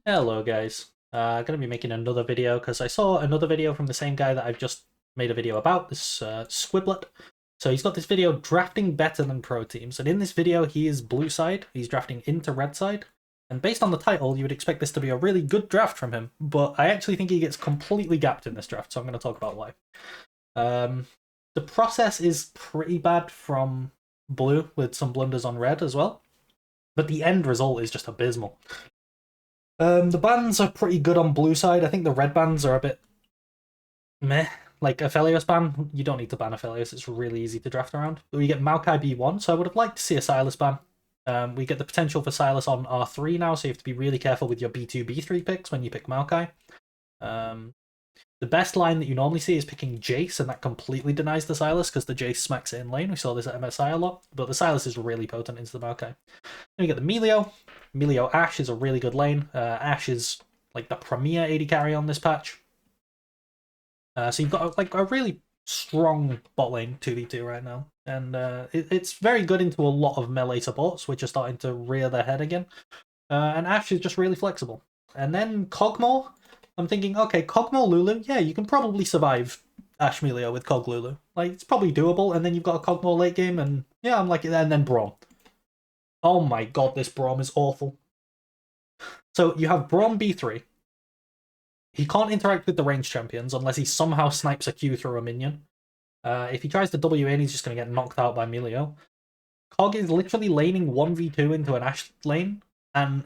Hello guys, I'm going to be making another video because I saw another video from the same guy that I've just made a video about, this Squiblet. So he's got this video drafting better than pro teams, and in this video he is blue side, he's drafting into red side, and based on the title you would expect this to be a really good draft from him, but I actually think he gets completely gapped in this draft, so I'm going to talk about why. The process is pretty bad from blue, with some blunders on red as well, but the end result is just abysmal. The bans are pretty good on blue side. I think the red bans are a bit meh. Like Aphelios ban, you don't need to ban Aphelios. It's really easy to draft around. But we get Maokai B1, so I would have liked to see a Sylas ban. We get the potential for Sylas on R3 now, so you have to be really careful with your B2, B3 picks when you pick Maokai. The best line that you normally see is picking Jace, and that completely denies the Sylas because the Jace smacks it in lane. We saw this at MSI a lot, but the Sylas is really potent into the Maokai. Then we get the Melio. Melio Ashe is a really good lane. Ashe is like the premier AD carry on this patch. So you've got like a really strong bot lane 2v2 right now. And it's very good into a lot of melee supports, which are starting to rear their head again. And Ashe is just really flexible. And then Kog'Maw, I'm thinking, okay, Kog'Maw Lulu, yeah, you can probably survive Ashe Melio with Kog Lulu. Like, it's probably doable, and then you've got a Kog'Maw late game, and yeah, I'm like, and then Braum. Oh my god, this Braum is awful. So you have Braum B3. He can't interact with the ranged champions unless he somehow snipes a Q through a minion. If he tries to W in, he's just going to get knocked out by Melio. Kog is literally laning 1v2 into an Ashe lane, and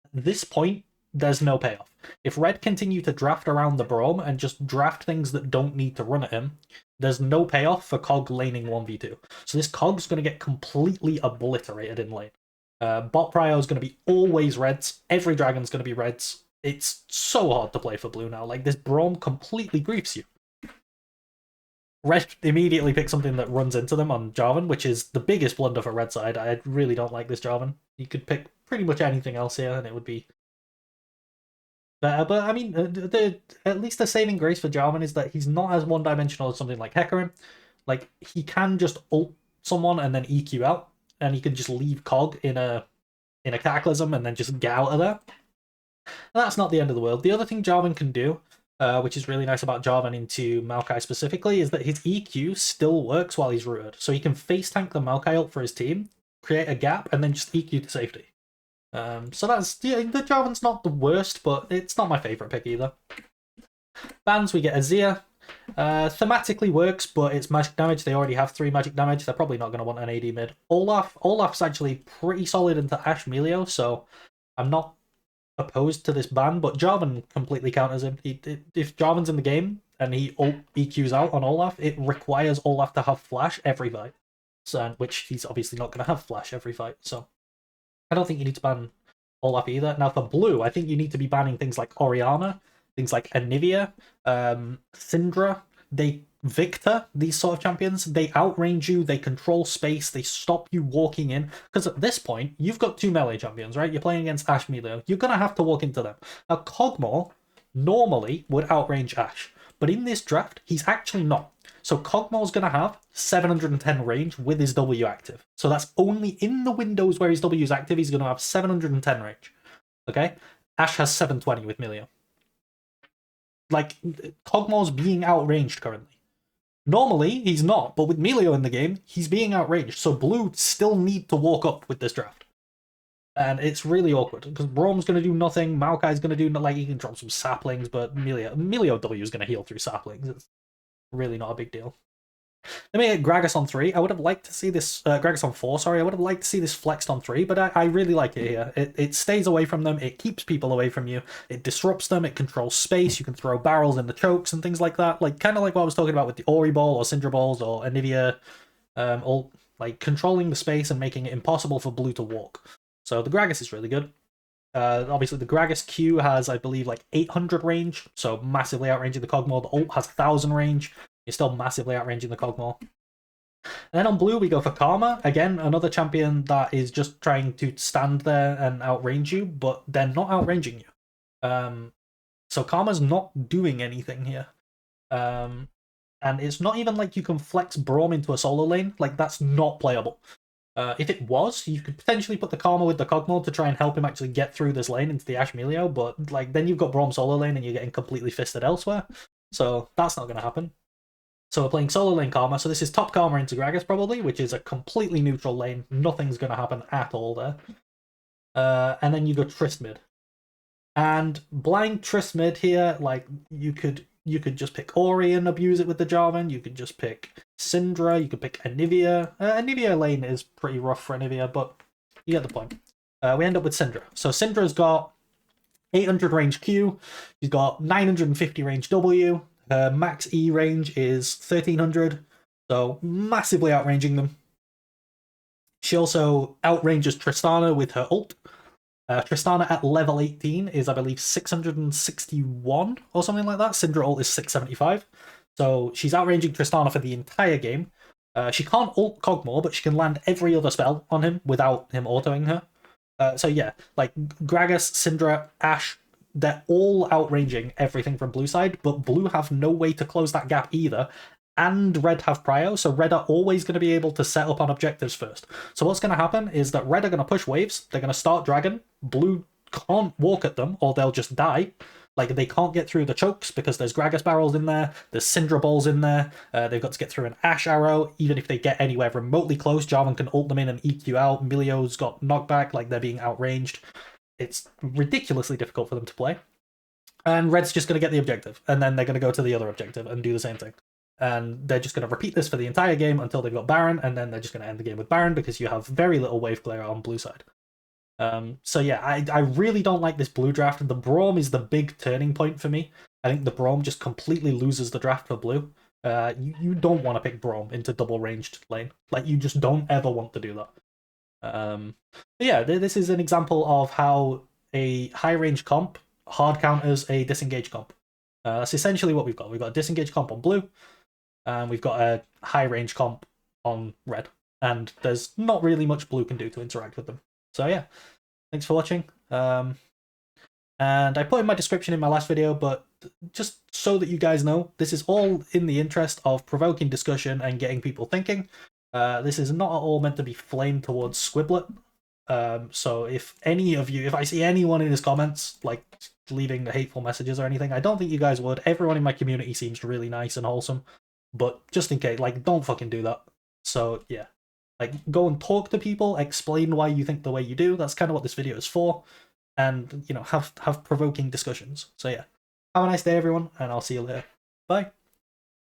at this point, there's no payoff. If Red continue to draft around the Braum and just draft things that don't need to run at him, there's no payoff for Kog laning 1v2. So this Kog's going to get completely obliterated in lane. Bot prio is going to be always reds. Every dragon's going to be reds. It's so hard to play for blue now. Like, this Braum completely griefs you. Red immediately picks something that runs into them on Jarvan, which is the biggest blunder for red side. I really don't like this Jarvan. You could pick pretty much anything else here and it would be better. But I mean, at least the saving grace for Jarvan is that he's not as one-dimensional as something like Hecarim. Like, he can just ult someone and then EQ out, and he can just leave Cog in a Cataclysm and then just get out of there. And that's not the end of the world. The other thing Jarvan can do, which is really nice about Jarvan into Maokai specifically, is that his EQ still works while he's rooted. So he can face tank the Maokai ult for his team, create a gap, and then just EQ to safety. So that's, yeah, the Jarvan's not the worst, but it's not my favourite pick either. Bans, we get Azir. Thematically works, but it's magic damage. They already have 3 magic damage. They're probably not going to want an AD mid. Olaf's actually pretty solid into Ashe Melio, so I'm not opposed to this ban, but Jarvan completely counters him. If Jarvan's in the game and he EQs out on Olaf, it requires Olaf to have flash every fight, so, which he's obviously not going to have flash every fight, so I don't think you need to ban Olaf either. Now for blue, I think you need to be banning things like Orianna, things like Anivia, Syndra, Victor, these sort of champions. They outrange you, they control space, they stop you walking in. Because at this point, you've got 2 melee champions, right? You're playing against Ashe Melio. You're going to have to walk into them. Now, Kog'Maw normally would outrange Ashe, but in this draft, he's actually not. So Kog'Maw's going to have 710 range with his W active. So that's only in the windows where his W is active, he's going to have 710 range. Okay? Ashe has 720 with Melio. Like, Kog'Maw's being outranged currently. Normally, he's not, but with Melio in the game, he's being outranged, so blue still need to walk up with this draft. And it's really awkward, because Braum's going to do nothing, Maokai's going to do, like, he can drop some saplings, but Melio W is going to heal through saplings. It's really not a big deal. Then we get Gragas on 3. I would have liked to see this, Gragas on 4, sorry. I would have liked to see this flexed on 3, but I really like it here. It stays away from them, it keeps people away from you, it disrupts them, it controls space, you can throw barrels in the chokes and things like that. Like, kind of like what I was talking about with the Ori Ball or Syndra Balls or Anivia, all, like, controlling the space and making it impossible for blue to walk. So the Gragas is really good. Obviously, the Gragas Q has, I believe, like 800 range, so massively outranging the Kog'Maw. The ult has 1000 range. You're still massively outranging the Kog'Maw. And then on blue, we go for Karma. Again, another champion that is just trying to stand there and outrange you, but they're not outranging you. So Karma's not doing anything here. And it's not even like you can flex Braum into a solo lane. Like, that's not playable. If it was, you could potentially put the Karma with the Cogmore to try and help him actually get through this lane into the Ashe Melio, but like then you've got Braum solo lane and you're getting completely fisted elsewhere, so that's not going to happen. So we're playing solo lane Karma, so this is top Karma into Gragas probably, which is a completely neutral lane, nothing's going to happen at all there. And then you go Trist mid. And blind Trist mid here, like you could just pick Ori and abuse it with the Jarvan. You could just pick Syndra. You could pick Anivia. Anivia lane is pretty rough for Anivia, but you get the point. We end up with Syndra. So Syndra's got 800 range Q. She's got 950 range W. Her max E range is 1300. So massively outranging them. She also outranges Tristana with her ult. Tristana at level 18 is, I believe, 661 or something like that. Syndra ult is 675. So she's outranging Tristana for the entire game. She can't ult Cogmore, but she can land every other spell on him without him autoing her. So yeah, like Gragas, Syndra, Ashe, they're all outranging everything from blue side, but blue have no way to close that gap either. And red have prio, so red are always going to be able to set up on objectives first. So what's going to happen is that red are going to push waves, they're going to start dragon, blue can't walk at them or they'll just die. Like, they can't get through the chokes because there's Gragas barrels in there, there's Syndra balls in there, they've got to get through an Ashe arrow. Even if they get anywhere remotely close, Jarvan can ult them in and EQ out. Milio's got knockback, like they're being outranged. It's ridiculously difficult for them to play. And red's just going to get the objective, and then they're going to go to the other objective and do the same thing. And they're just going to repeat this for the entire game until they've got Baron, and then they're just going to end the game with Baron because you have very little wave clear on blue side. So yeah, I really don't like this blue draft. The Braum is the big turning point for me. I think the Braum just completely loses the draft for blue. You don't want to pick Braum into double ranged lane. Like, you just don't ever want to do that. But yeah, this is an example of how a high range comp hard counters a disengage comp. That's essentially what we've got. We've got a disengage comp on blue, and we've got a high range comp on red. And there's not really much blue can do to interact with them. So yeah, thanks for watching. And I put in my description in my last video, but just so that you guys know, this is all in the interest of provoking discussion and getting people thinking. This is not at all meant to be flamed towards Squiblet. So if any of you, if I see anyone in his comments, like, leaving the hateful messages or anything, I don't think you guys would. Everyone in my community seems really nice and wholesome. But just in case, like, don't fucking do that. So yeah, like, go and talk to people, explain why you think the way you do. That's kind of what this video is for. And, you know, have provoking discussions. So yeah, have a nice day, everyone, and I'll see you later. Bye.